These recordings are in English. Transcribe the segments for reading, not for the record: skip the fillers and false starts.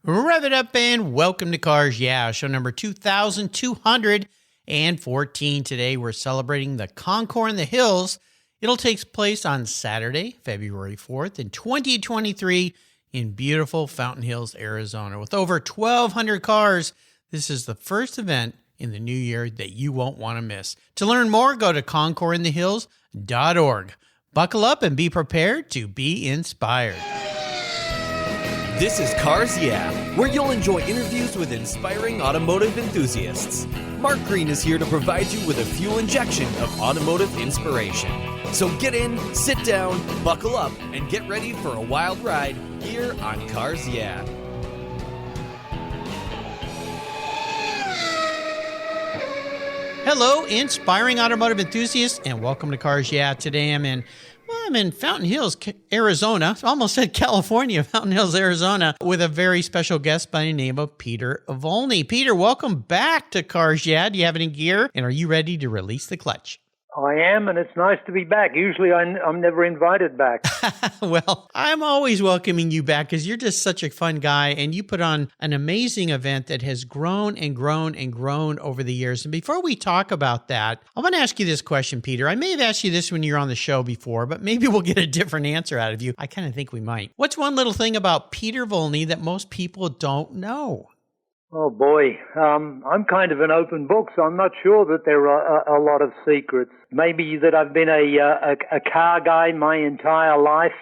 Rev it up and welcome to Cars Yeah, show number 2214. Today we're celebrating the Concours in the Hills. It'll take place on Saturday, February 4th in 2023 in beautiful Fountain Hills, Arizona. With over 1,200 cars, this is the first event in the new year that you won't want to miss. To learn more, go to concoursinthehills.org. Buckle up and be prepared to be inspired. This is Cars Yeah, where you'll enjoy interviews with inspiring automotive enthusiasts. Mark Green is here to provide you with a fuel injection of automotive inspiration. So get in, sit down, buckle up, and get ready for a wild ride here on Cars Yeah. Hello, inspiring automotive enthusiasts, and welcome to Cars Yeah. Today I'm in Fountain Hills, Arizona. I almost said California, Fountain Hills, Arizona, with a very special guest by the name of Peter Volny. Peter, welcome back to Cars Yeah. Do you have any gear, and are you ready to release the clutch? I am, and it's nice to be back. Usually I'm never invited back. Well, I'm always welcoming you back because you're just such a fun guy, and you put on an amazing event that has grown and grown and grown over the years. And before we talk about that, I want to ask you this question, Peter. I may have asked you this when you were on the show before, but maybe we'll get a different answer out of you. I kind of think we might. What's one little thing about Peter Volny that most people don't know? Oh, boy. I'm kind of an open book, so I'm not sure that there are a lot of secrets. Maybe that I've been a car guy my entire life.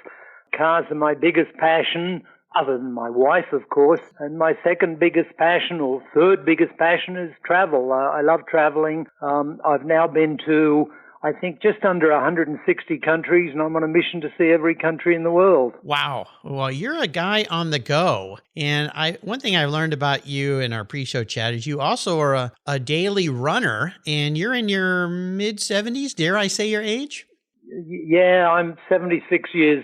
Cars are my biggest passion, other than my wife, of course. And my second biggest passion, or third biggest passion, is travel. I love traveling. I've now been to, I think, just under 160 countries, and I'm on a mission to see every country in the world. Wow. Well, you're a guy on the go. And one thing I learned about you in our pre-show chat is you also are a daily runner, and you're in your mid-70s. Dare I say your age? Yeah, I'm 76 years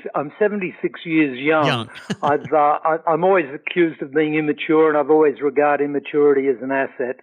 young. I'm always accused of being immature, and I've always regarded immaturity as an asset.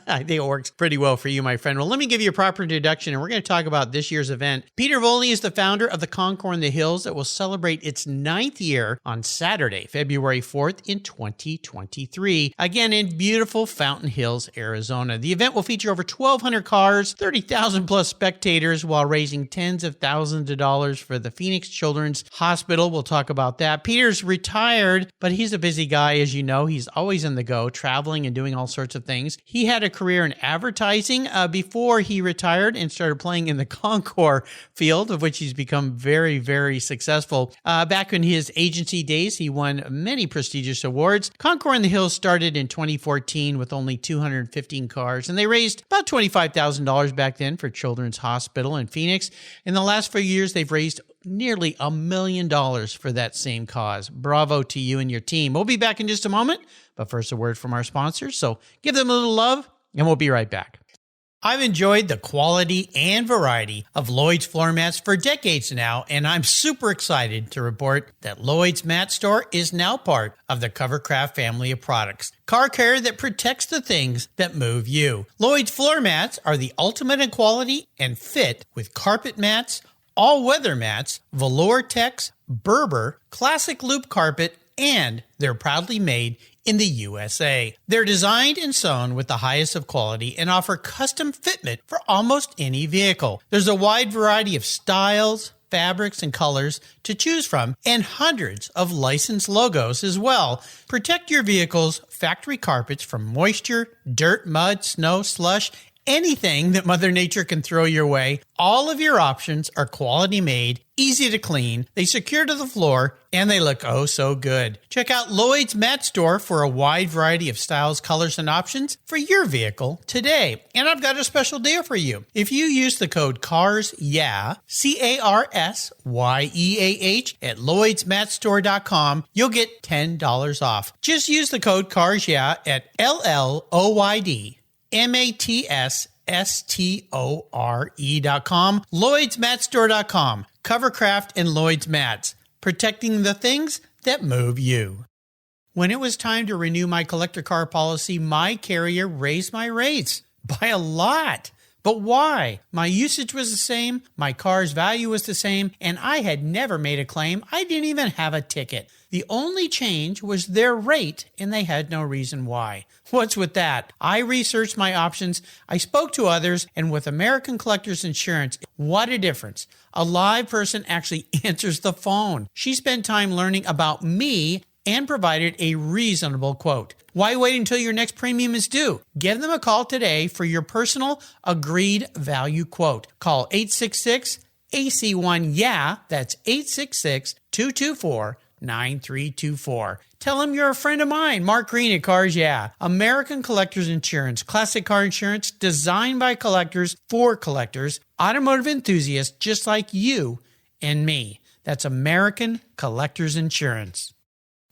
I think it works pretty well for you, my friend. Well, let me give you a proper introduction, and we're going to talk about this year's event. Peter Volny is the founder of the Concours in the Hills that will celebrate its 9th year on Saturday, February 4th in 2023. Again, in beautiful Fountain Hills, Arizona. The event will feature over 1,200 cars, 30,000 plus spectators, while raising tens of thousands of dollars for the Phoenix Children's Hospital. We'll talk about that. Peter's retired, but he's a busy guy, as you know. He's always on the go, traveling and doing all sorts of things. He had a career in advertising before he retired and started playing in the Concours field, of which he's become very, very successful. Back in his agency days, he won many prestigious awards. Concours in the Hills started in 2014 with only 215 cars, and they raised about $25,000 back then for Children's Hospital in Phoenix. In the last few years, they've raised nearly $1 million for that same cause. Bravo to you and your team. We'll be back in just a moment, but first a word from our sponsors. So give them a little love, and we'll be right back. I've enjoyed the quality and variety of Lloyd's floor mats for decades now, and I'm super excited to report that Lloyd's Mat Store is now part of the Covercraft family of products. Car care that protects the things that move you. Lloyd's floor mats are the ultimate in quality and fit with carpet mats, all-weather mats, velour tex, Berber, classic loop carpet, and they're proudly made in the USA. They're designed and sewn with the highest of quality and offer custom fitment for almost any vehicle. There's a wide variety of styles, fabrics, and colors to choose from, and hundreds of licensed logos as well. Protect your vehicle's factory carpets from moisture, dirt, mud, snow, slush, anything that Mother Nature can throw your way. All of your options are quality made, easy to clean, they secure to the floor, and they look oh so good. Check out Lloyd's Mat Store for a wide variety of styles, colors, and options for your vehicle today. And I've got a special deal for you. If you use the code CARSYEAH, CARSYEAH at LloydsMatStore.com, you'll get $10 off. Just use the code CARSYEAH at LLOYDMATSSTORE.com, LloydsMatStore.com, Covercraft and Lloyd's Mats, protecting the things that move you. When it was time to renew my collector car policy, my carrier raised my rates by a lot. But why? My usage was the same, my car's value was the same, and I had never made a claim. I didn't even have a ticket. The only change was their rate, and they had no reason why. What's with that? I researched my options, I spoke to others, and with American Collectors Insurance, what a difference. A live person actually answers the phone. She spent time learning about me and provided a reasonable quote. Why wait until your next premium is due? Give them a call today for your personal agreed value quote. Call 866-AC1-YEAH. That's 866-224-9324. Tell them you're a friend of mine, Mark Green at Cars Yeah. American Collectors Insurance, classic car insurance designed by collectors for collectors, automotive enthusiasts just like you and me. That's American Collectors Insurance.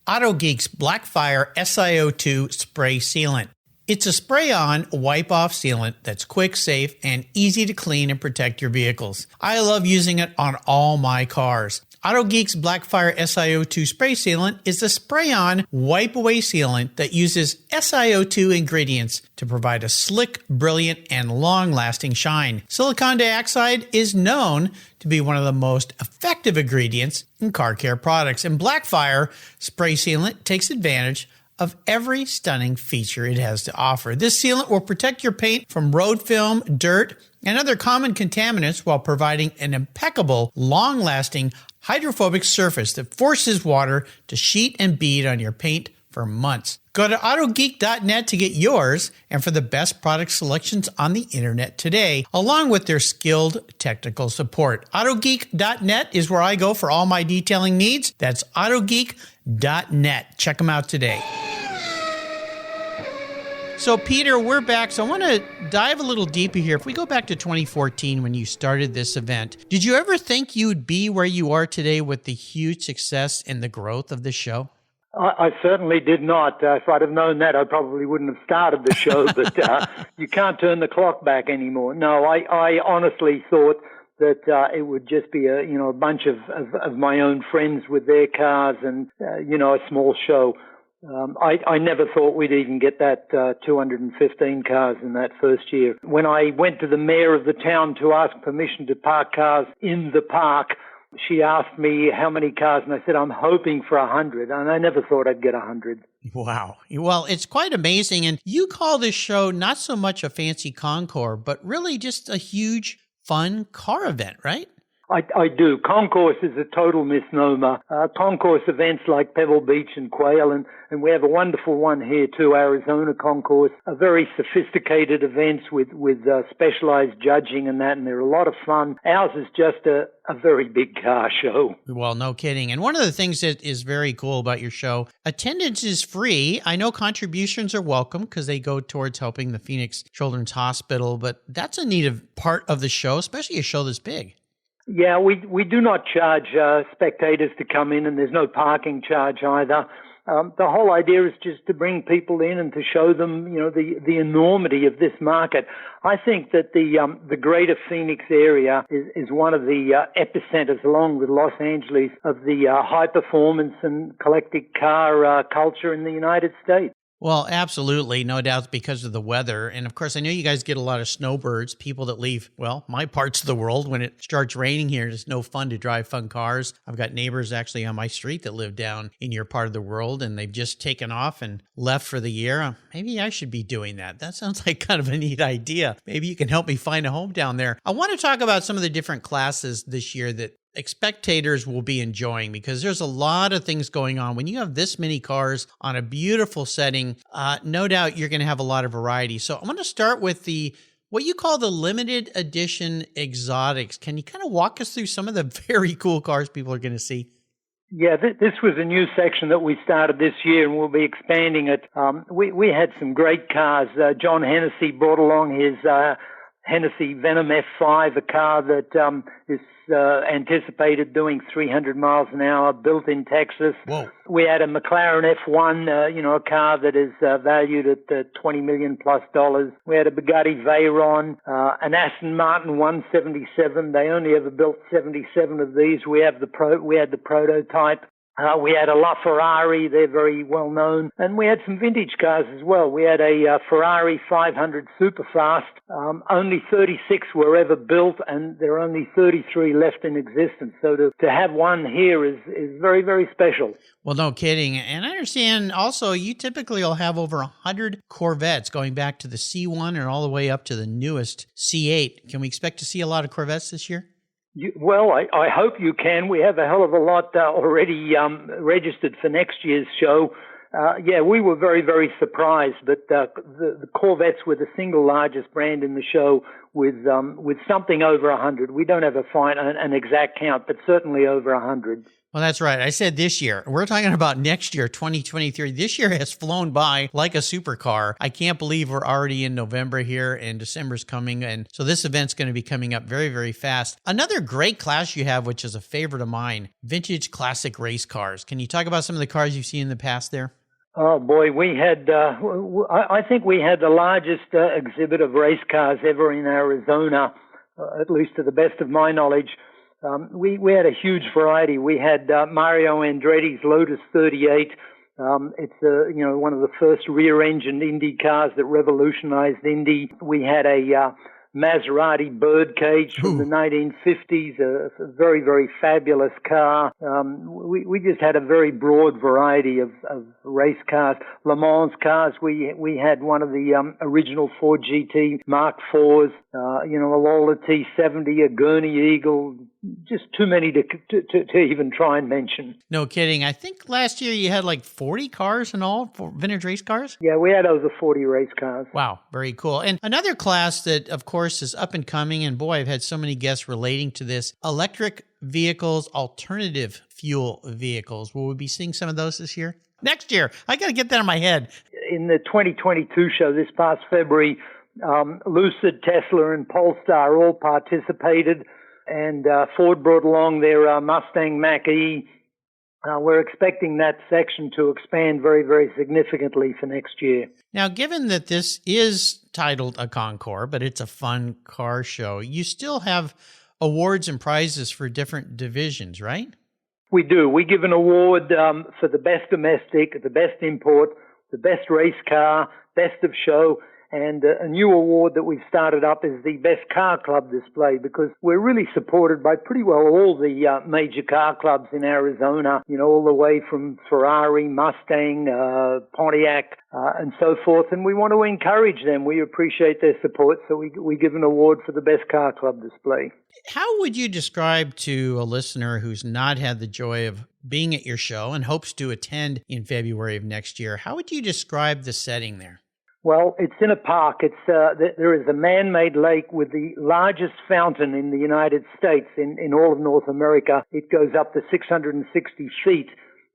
AutoGeek's Blackfire SiO2 Spray Sealant. It's a spray-on, wipe-off sealant that's quick, safe, and easy to clean and protect your vehicles. I love using it on all my cars. AutoGeek's Blackfire SiO2 Spray Sealant is a spray-on, wipe-away sealant that uses SiO2 ingredients to provide a slick, brilliant, and long-lasting shine. Silicon dioxide is known to be one of the most effective ingredients in car care products, and Blackfire Spray Sealant takes advantage of every stunning feature it has to offer. This sealant will protect your paint from road film, dirt, and other common contaminants while providing an impeccable, long-lasting, hydrophobic surface that forces water to sheet and bead on your paint for months. Go to autogeek.net to get yours and for the best product selections on the internet today, along with their skilled technical support. Autogeek.net is where I go for all my detailing needs. That's autogeek.net. Check them out today. So, Peter, we're back. So I want to dive a little deeper here. If we go back to 2014 when you started this event, did you ever think you'd be where you are today with the huge success and the growth of the show? I certainly did not. If I'd have known that, I probably wouldn't have started the show, but you can't turn the clock back anymore. No, I honestly thought that it would just be a bunch of my own friends with their cars and, a small show. I never thought we'd even get that 215 cars in that first year. When I went to the mayor of the town to ask permission to park cars in the park, she asked me how many cars, and I said, I'm hoping for 100, and I never thought I'd get 100. Wow. Well, it's quite amazing, and you call this show not so much a fancy Concours, but really just a huge, fun car event, right? I do. Concours is a total misnomer. Concours events like Pebble Beach and Quail, and we have a wonderful one here too, Arizona Concours, are very sophisticated events with specialized judging and that, and they're a lot of fun. Ours is just a very big car show. Well, no kidding. And one of the things that is very cool about your show, attendance is free. I know contributions are welcome because they go towards helping the Phoenix Children's Hospital, but that's a neat part of the show, especially a show this big. Yeah, we do not charge spectators to come in, and there's no parking charge either. The whole idea is just to bring people in and to show them, the enormity of this market. I think that the greater Phoenix area is one of the epicenters, along with Los Angeles, of the high performance and collector car culture in the United States. Well, absolutely. No doubt because of the weather. And of course, I know you guys get a lot of snowbirds, people that leave, my parts of the world when it starts raining here. It's no fun to drive fun cars. I've got neighbors actually on my street that live down in your part of the world, and they've just taken off and left for the year. Maybe I should be doing that. That sounds like kind of a neat idea. Maybe you can help me find a home down there. I want to talk about some of the different classes this year that spectators will be enjoying, because there's a lot of things going on. When you have this many cars on a beautiful setting, no doubt you're going to have a lot of variety. So I'm going to start with what you call the limited edition exotics. Can you kind of walk us through some of the very cool cars people are going to see? Yeah, this was a new section that we started this year, and we'll be expanding it. We had some great cars. John Hennessy brought along his Hennessy Venom F5, a car that is anticipated doing 300 miles an hour, built in Texas. Whoa. We had a McLaren F1, a car that is valued at $20 million plus. We had a Bugatti Veyron, an Aston Martin 177. They only ever built 77 of these. We had the prototype. We had a LaFerrari, they're very well known, and we had some vintage cars as well. We had a Ferrari 500 Superfast. Only 36 were ever built, and there are only 33 left in existence. So to have one here is very, very special. Well, no kidding. And I understand also you typically will have over 100 Corvettes going back to the C1 and all the way up to the newest C8. Can we expect to see a lot of Corvettes this year? Well, I hope you can. We have a hell of a lot already registered for next year's show. Yeah, we were very, very surprised, but the Corvettes were the single largest brand in the show with something over 100. We don't have an exact count, but certainly over 100. Well, that's right. I said this year. We're talking about next year, 2023. This year has flown by like a supercar. I can't believe we're already in November here and December's coming. And so this event's going to be coming up very, very fast. Another great class you have, which is a favorite of mine, vintage classic race cars. Can you talk about some of the cars you've seen in the past there? Oh boy, we had, I think we had the largest exhibit of race cars ever in Arizona, at least to the best of my knowledge. We had a huge variety. We had Mario Andretti's Lotus 38. It's one of the first rear-engined Indy cars that revolutionized Indy. We had a Maserati Birdcage from the 1950s, a very, very fabulous car. We just had a very broad variety of race cars. Le Mans cars, we had one of the original Ford GT Mark IVs, a Lola T70, a Gurney Eagle, just too many to even try and mention. No kidding. I think last year you had like 40 cars in all, for vintage race cars? Yeah, we had over 40 race cars. Wow, very cool. And another class that, of course, is up and coming, and boy, I've had so many guests relating to this, electric vehicles, alternative fuel vehicles. Will we be seeing some of those this year? Next year. I got to get that in my head. In the 2022 show this past February, Lucid, Tesla, and Polestar all participated. And Ford brought along their Mustang Mach-E. We're expecting that section to expand very, very significantly for next year. Now, given that this is titled a Concours, but it's a fun car show, you still have awards and prizes for different divisions, right? We do. We give an award for the best domestic, the best import, the best race car, best of show. And a new award that we've started up is the Best Car Club Display, because we're really supported by pretty well all the major car clubs in Arizona, all the way from Ferrari, Mustang, Pontiac, and so forth. And we want to encourage them. We appreciate their support, so we give an award for the Best Car Club Display. How would you describe to a listener who's not had the joy of being at your show and hopes to attend in February of next year, how would you describe the setting there? Well, it's in a park. There is a man-made lake with the largest fountain in the United States, in all of North America. It goes up to 660 feet,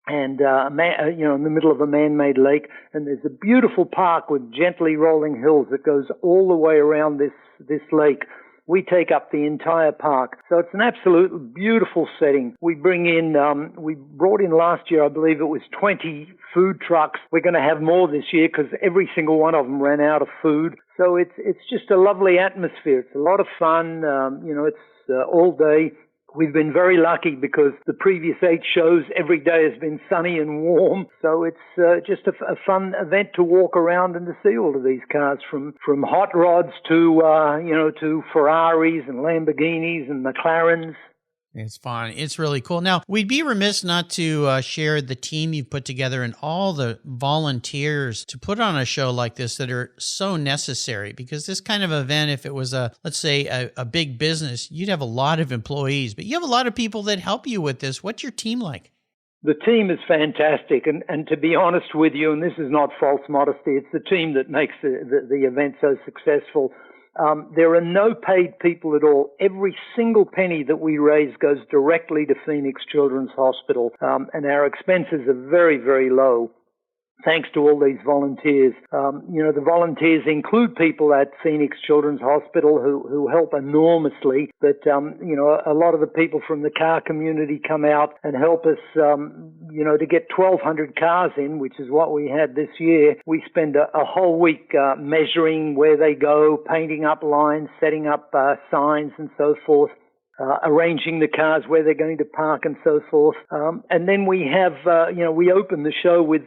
and in the middle of a man-made lake. And there's a beautiful park with gently rolling hills that goes all the way around this lake. We take up the entire park. So it's an absolute beautiful setting. We bring in, we brought in last year, I believe it was 20 food trucks. We're going to have more this year because every single one of them ran out of food. So it's just a lovely atmosphere. It's a lot of fun. It's all day. We've been very lucky because the previous 8 shows, every day has been sunny and warm. So it's just a fun event to walk around and to see all of these cars, from hot rods to Ferraris and Lamborghinis and McLarens. It's fun. It's really cool. Now, we'd be remiss not to share the team you've put together and all the volunteers to put on a show like this that are so necessary, because this kind of event, if it was let's say a big business, you'd have a lot of employees, but you have a lot of people that help you with this. What's your team like? The team is fantastic, and to be honest with you, and this is not false modesty, it's the team that makes the event so successful. There are no paid people at all. Every single penny that we raise goes directly to Phoenix Children's Hospital, and our expenses are very, very low, thanks to all these volunteers. The volunteers include people at Phoenix Children's Hospital who help enormously, but, a lot of the people from the car community come out and help us, to get 1,200 cars in, which is what we had this year. We spend a whole week measuring where they go, painting up lines, setting up signs and so forth. arranging the cars where they're going to park and so forth. And then we have, we open the show with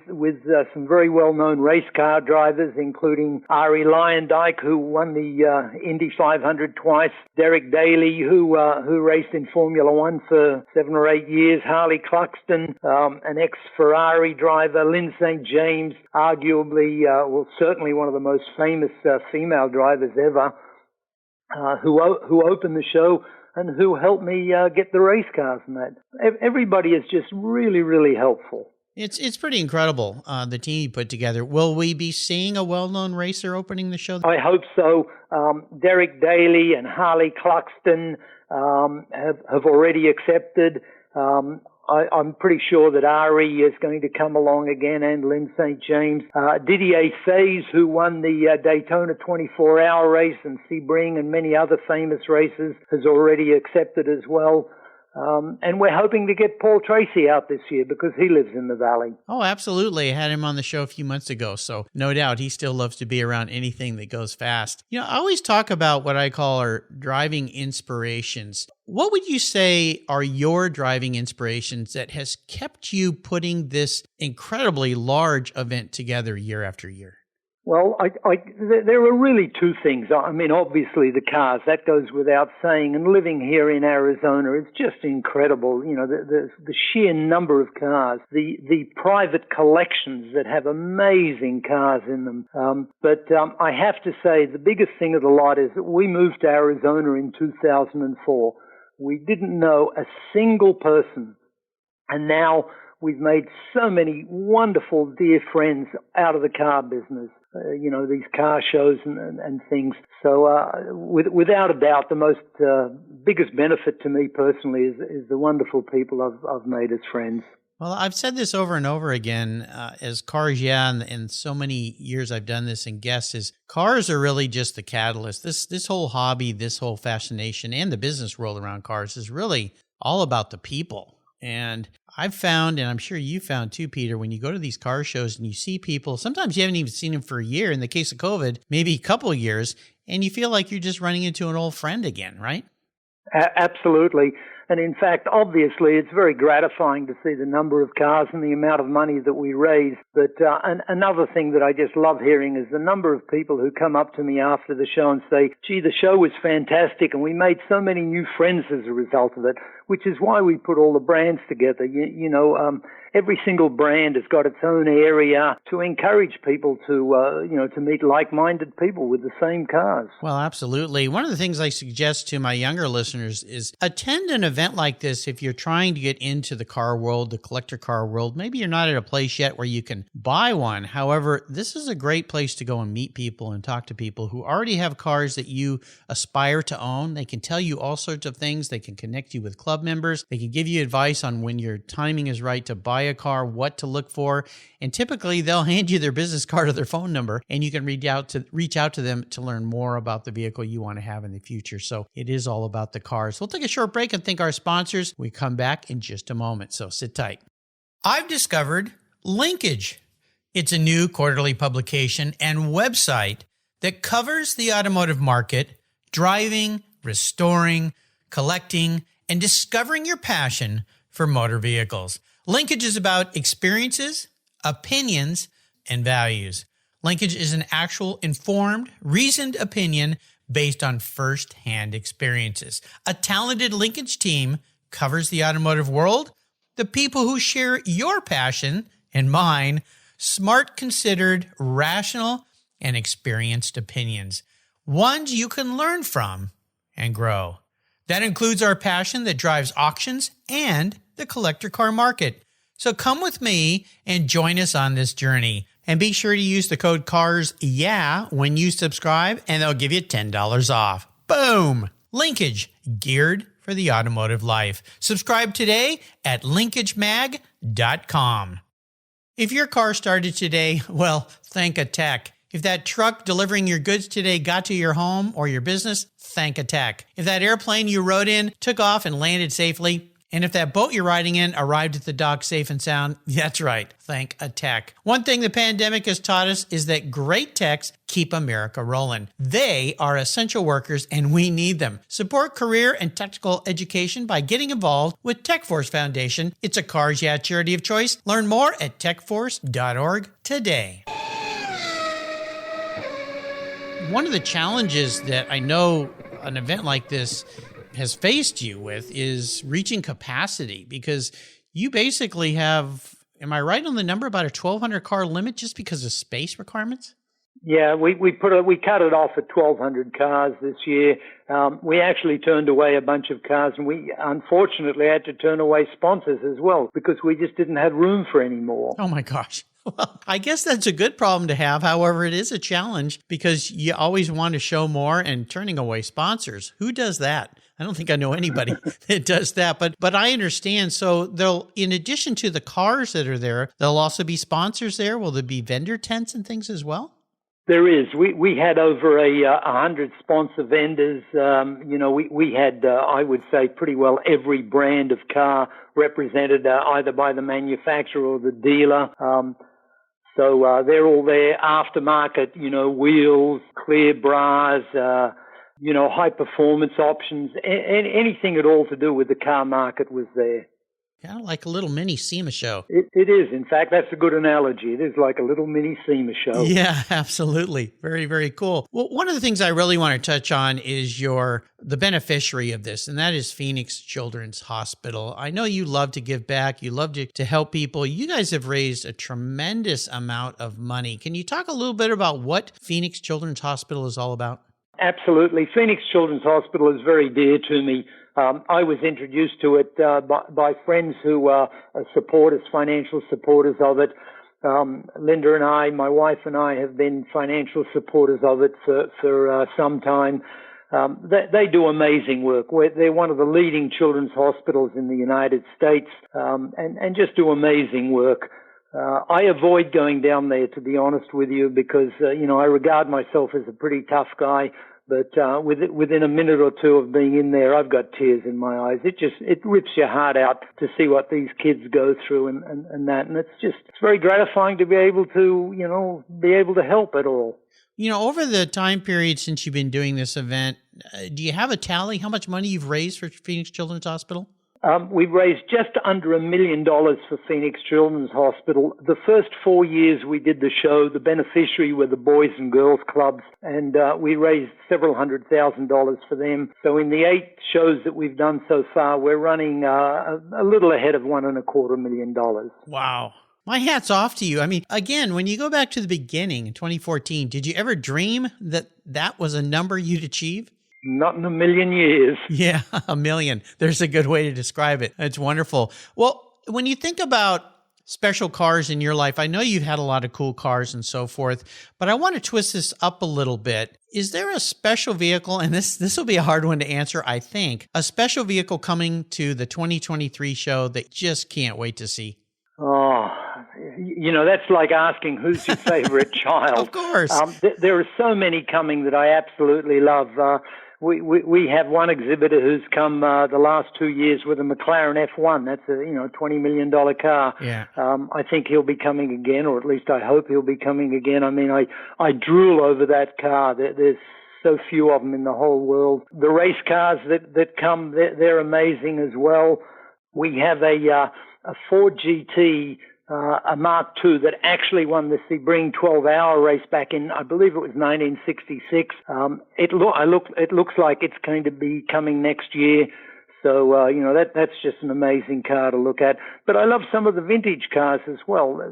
some very well-known race car drivers, including Arie Luyendyk, who won the Indy 500 twice, Derek Daly, who raced in Formula One for 7 or 8 years, Harley Cluxton, an ex-Ferrari driver, Lynn St. James, arguably, certainly one of the most famous female drivers ever, who opened the show and who helped me get the race cars and that. Everybody is just really, really helpful. It's pretty incredible, the team you put together. Will we be seeing a well-known racer opening the show? I hope so. Derek Daly and Harley Cluxton have already accepted. I'm pretty sure that Ari is going to come along again, and Lynn St. James. Didier Sayes, who won the Daytona 24-hour race, and Sebring and many other famous races, has already accepted as well. And we're hoping to get Paul Tracy out this year because he lives in the Valley. Oh, absolutely. I had him on the show a few months ago, so no doubt he still loves to be around anything that goes fast. I always talk about what I call our driving inspirations. What would you say are your driving inspirations that has kept you putting this incredibly large event together year after year? Well, there are really two things. I mean, obviously the cars, that goes without saying. And living here in Arizona, it's just incredible. The sheer number of cars, the private collections that have amazing cars in them. But I have to say the biggest thing of the lot is that we moved to Arizona in 2004. We didn't know a single person. And now we've made so many wonderful, dear friends out of the car business. These car shows and things. So without a doubt, the most biggest benefit to me personally is the wonderful people I've made as friends. Well, I've said this over and over again as Cars Yeah, and so many years I've done this and guests, is cars are really just the catalyst. This whole hobby, this whole fascination, and the business world around cars is really all about the people. And I've found, and I'm sure you found too, Peter, when you go to these car shows and you see people, sometimes you haven't even seen them for a year. In the case of COVID, maybe a couple of years, and you feel like you're just running into an old friend again, right? Absolutely. And in fact, obviously, it's very gratifying to see the number of cars and the amount of money that we raise. But another thing that I just love hearing is the number of people who come up to me after the show and say, gee, the show was fantastic and we made so many new friends as a result of it, which is why we put all the brands together. Every single brand has got its own area to encourage people to meet like-minded people with the same cars. Well, absolutely. One of the things I suggest to my younger listeners is attend an event like this if you're trying to get into the car world, the collector car world. Maybe you're not at a place yet where you can buy one. However, this is a great place to go and meet people and talk to people who already have cars that you aspire to own. They can tell you all sorts of things. They can connect you with club members. They can give you advice on when your timing is right to buy a car, what to look for. And typically they'll hand you their business card or their phone number, and you can reach out to them to learn more about the vehicle you want to have in the future. So it is all about the cars. We'll take a short break and thank our sponsors. We come back in just a moment, so sit tight. I've discovered Linkage. It's a new quarterly publication and website that covers the automotive market, driving, restoring, collecting, and discovering your passion for motor vehicles. Linkage is about experiences, opinions, and values. Linkage is an actual informed, reasoned opinion based on first-hand experiences. A talented Linkage team covers the automotive world, the people who share your passion and mine, smart, considered, rational, and experienced opinions, ones you can learn from and grow. That includes our passion that drives auctions and the collector car market. So come with me and join us on this journey. And be sure to use the code CARSYEAH when you subscribe, and they'll give you $10 off. Boom! Linkage, geared for the automotive life. Subscribe today at linkagemag.com. If your car started today, well, thank a tech. If that truck delivering your goods today got to your home or your business, thank a tech. If that airplane you rode in took off and landed safely, And if that boat you're riding in arrived at the dock safe and sound, that's right, thank a tech. One thing the pandemic has taught us is that great techs keep America rolling. They are essential workers and we need them. Support career and technical education by getting involved with TechForce Foundation. It's a Cars Yeah charity of choice. Learn more at techforce.org today. One of the challenges that I know an event like this has faced you with is reaching capacity, because you basically have, am I right on the number, about a 1,200 car limit just because of space requirements? Yeah, we cut it off at 1,200 cars this year. We actually turned away a bunch of cars, and we unfortunately had to turn away sponsors as well because we just didn't have room for any more. Oh my gosh. Well, I guess that's a good problem to have. However, it is a challenge because you always want to show more, and turning away sponsors. Who does that? I don't think I know anybody that does that, but I understand. So they'll, in addition to the cars that are there, there'll also be sponsors there. Will there be vendor tents and things as well? There is. We had over 100 sponsor vendors. We had, I would say, pretty well every brand of car represented either by the manufacturer or the dealer. So they're all there. Aftermarket, wheels, clear bras, high performance options, anything at all to do with the car market was there. Kind of like a little mini SEMA show. It is. In fact, that's a good analogy. It is like a little mini SEMA show. Yeah, absolutely. Very, very cool. Well, one of the things I really want to touch on is the beneficiary of this, and that is Phoenix Children's Hospital. I know you love to give back. You love to help people. You guys have raised a tremendous amount of money. Can you talk a little bit about what Phoenix Children's Hospital is all about? Absolutely. Phoenix Children's Hospital is very dear to me. I was introduced to it by friends who are supporters, financial supporters of it. Linda and I, my wife and I, have been financial supporters of it for some time. They do amazing work. They're one of the leading children's hospitals in the United States, and just do amazing work. I avoid going down there, to be honest with you, because, I regard myself as a pretty tough guy. But within a minute or two of being in there, I've got tears in my eyes. It rips your heart out to see what these kids go through and that. And it's very gratifying to be able to help at all. Over the time period since you've been doing this event, do you have a tally how much money you've raised for Phoenix Children's Hospital? We've raised just under $1 million for Phoenix Children's Hospital. The first 4 years we did the show, the beneficiary were the Boys and Girls Clubs, and we raised several $100,000 for them. So in the 8 shows that we've done so far, we're running a little ahead of $1.25 million. Wow. My hat's off to you. I mean, again, when you go back to the beginning in 2014, did you ever dream that was a number you'd achieve? Not in a million years. Yeah, a million. There's a good way to describe it. It's wonderful. Well, when you think about special cars in your life, I know you've had a lot of cool cars and so forth, but I want to twist this up a little bit. Is there a special vehicle, and this will be a hard one to answer, I think, a special vehicle coming to the 2023 show that you just can't wait to see? Oh, that's like asking who's your favorite child. Of course. There are so many coming that I absolutely love. We have one exhibitor who's come the last 2 years with a McLaren F1. That's a $20 million car. Yeah. I think he'll be coming again, or at least I hope he'll be coming again. I mean, I drool over that car. There's so few of them in the whole world. The race cars that come, they're amazing as well. We have a Ford GT, a Mark II that actually won the Sebring 12-hour race back in, I believe it was 1966. It looks like it's going to be coming next year. So, that's just an amazing car to look at. But I love some of the vintage cars as well.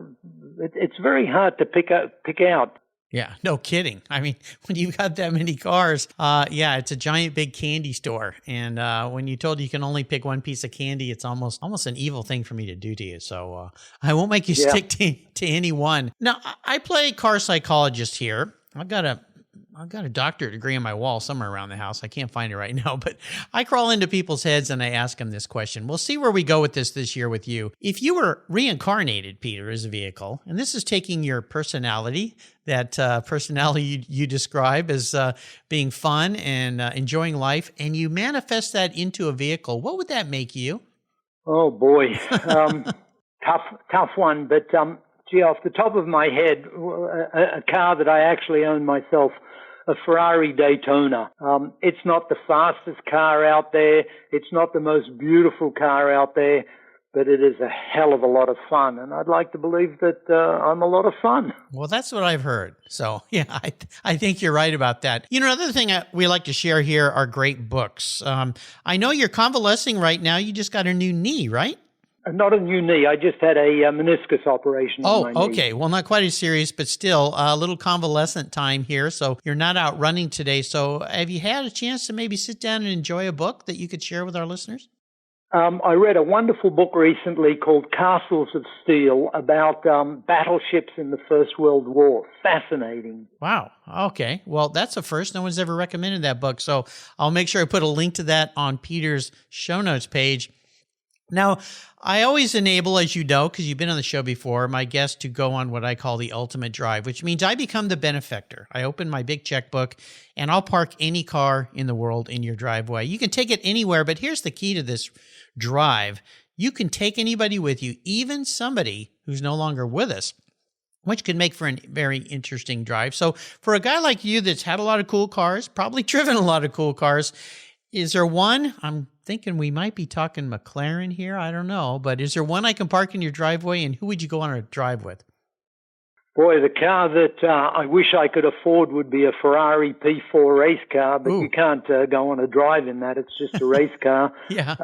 It's very hard to pick out. Yeah, no kidding. I mean, when you've got that many cars, it's a giant big candy store. And when you told you can only pick one piece of candy, it's almost an evil thing for me to do to you. So I won't make you stick to any one. Now, I play car psychologist here. I've got a doctorate degree on my wall somewhere around the house. I can't find it right now, but I crawl into people's heads and I ask them this question. We'll see where we go with this year with you. If you were reincarnated, Peter, as a vehicle, and this is taking your personality, that personality you describe as being fun and enjoying life, and you manifest that into a vehicle, what would that make you? Oh, boy. Tough one. But, gee, off the top of my head, a car that I actually own myself, a Ferrari Daytona. It's not the fastest car out there. It's not the most beautiful car out there, but it is a hell of a lot of fun. And I'd like to believe that I'm a lot of fun. Well, that's what I've heard. So, yeah, I think you're right about that. You know, another thing we like to share here are great books. I know you're convalescing right now. You just got a new knee, right? Not a new knee. I just had a meniscus operation on my knee. Okay. Well, not quite as serious, but still a little convalescent time here. So you're not out running today. So have you had a chance to maybe sit down and enjoy a book that you could share with our listeners? I read a wonderful book recently called Castles of Steel about battleships in the First World War. Fascinating. Wow. Okay. Well, that's a first. No one's ever recommended that book. So I'll make sure I put a link to that on Peter's show notes page. Now, I always enable, as you know, because you've been on the show before, my guests to go on what I call the ultimate drive, which means I become the benefactor. I open my big checkbook and I'll park any car in the world in your driveway. You can take it anywhere, but here's the key to this drive. You can take anybody with you, even somebody who's no longer with us, which can make for a very interesting drive. So for a guy like you that's had a lot of cool cars, probably driven a lot of cool cars, is there one? I'm thinking we might be talking McLaren here. I don't know. But is there one I can park in your driveway, and who would you go on a drive with? Boy, the car that I wish I could afford would be a Ferrari P4 race car, but you can't go on a drive in that. It's just a race car. Yeah.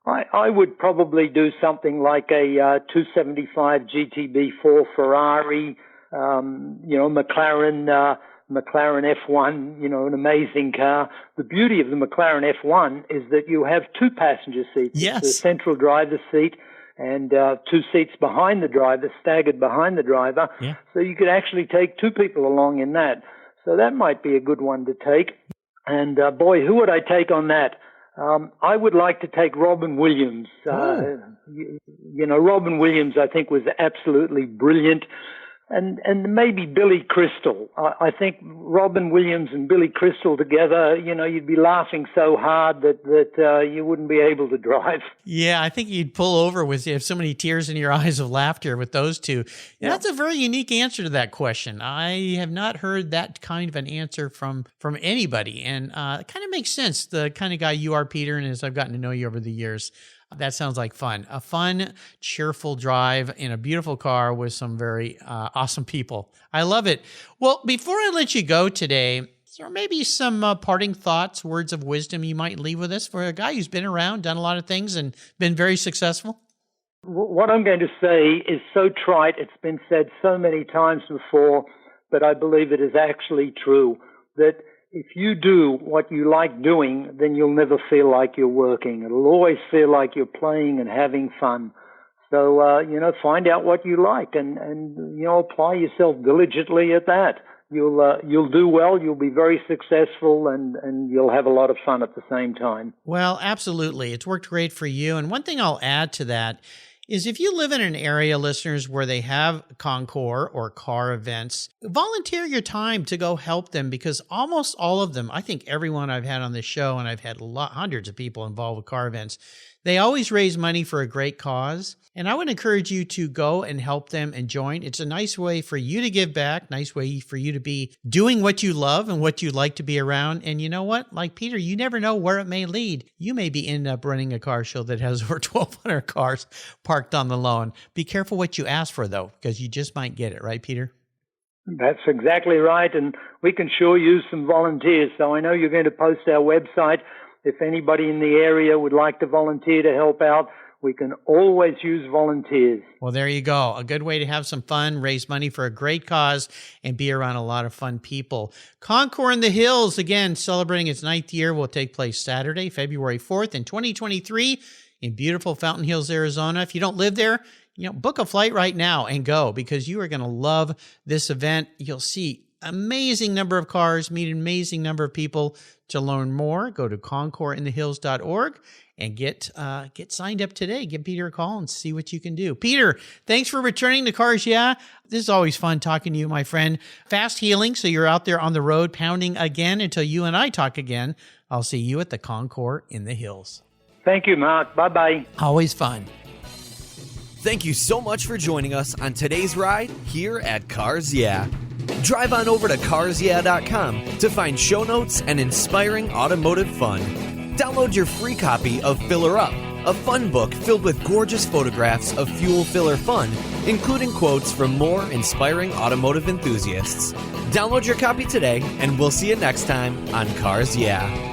I would probably do something like a 275 GTB4 Ferrari, McLaren F1, an amazing car. The beauty of the McLaren F1 is that you have two passenger seats. Yes. The central driver's seat and two seats behind the driver, staggered behind the driver. Yeah. So you could actually take two people along in that. So that might be a good one to take. And boy, who would I take on that? I would like to take Robin Williams. Robin Williams, I think, was absolutely brilliant. And maybe Billy Crystal. I think Robin Williams and Billy Crystal together, you'd be laughing so hard that you wouldn't be able to drive. Yeah, I think you'd pull over with you have so many tears in your eyes of laughter with those two. Yeah. That's a very unique answer to that question. I have not heard that kind of an answer from anybody. And it kind of makes sense, the kind of guy you are, Peter, and as I've gotten to know you over the years. That sounds like fun. A fun, cheerful drive in a beautiful car with some very awesome people. I love it. Well, before I let you go today, is there maybe some parting thoughts, words of wisdom you might leave with us for a guy who's been around, done a lot of things, and been very successful? What I'm going to say is so trite. It's been said so many times before, but I believe it is actually true, that if you do what you like doing, then you'll never feel like you're working. It'll always feel like you're playing and having fun. So, find out what you like and apply yourself diligently at that. You'll do well, you'll be very successful, and you'll have a lot of fun at the same time. Well, absolutely. It's worked great for you. And one thing I'll add to that is if you live in an area, listeners, where they have Concours or car events, volunteer your time to go help them, because almost all of them, I think everyone I've had on this show, and I've had hundreds of people involved with car events, they always raise money for a great cause. And I would encourage you to go and help them and join. It's a nice way for you to give back, nice way for you to be doing what you love and what you like to be around. And you know what? Like Peter, you never know where it may lead. You may end up running a car show that has over 1,200 cars parked on the lawn. Be careful what you ask for, though, because you just might get it. Right, Peter? That's exactly right. And we can sure use some volunteers. So I know you're going to post our website. If anybody in the area would like to volunteer to help out, we can always use volunteers. Well, there you go. A good way to have some fun, raise money for a great cause, and be around a lot of fun people. Concours in the Hills, again, celebrating its 9th year, will take place Saturday, February 4th in 2023 in beautiful Fountain Hills, Arizona. If you don't live there, book a flight right now and go, because you are going to love this event. You'll see amazing number of cars, meet an amazing number of people. To learn more, go to concoursinthehills.org and get signed up today. Give Peter a call and see what you can do. Peter, thanks for returning to Cars Yeah. This is always fun talking to you, my friend. Fast healing, so you're out there on the road pounding again until you and I talk again. I'll see you at the Concours in the Hills. Thank you, Mark. Bye-bye. Always fun. Thank you so much for joining us on today's ride here at Cars Yeah. Drive on over to carsyeah.com to find show notes and inspiring automotive fun. Download your free copy of Filler Up, a fun book filled with gorgeous photographs of fuel filler fun, including quotes from more inspiring automotive enthusiasts. Download your copy today, and we'll see you next time on Cars Yeah.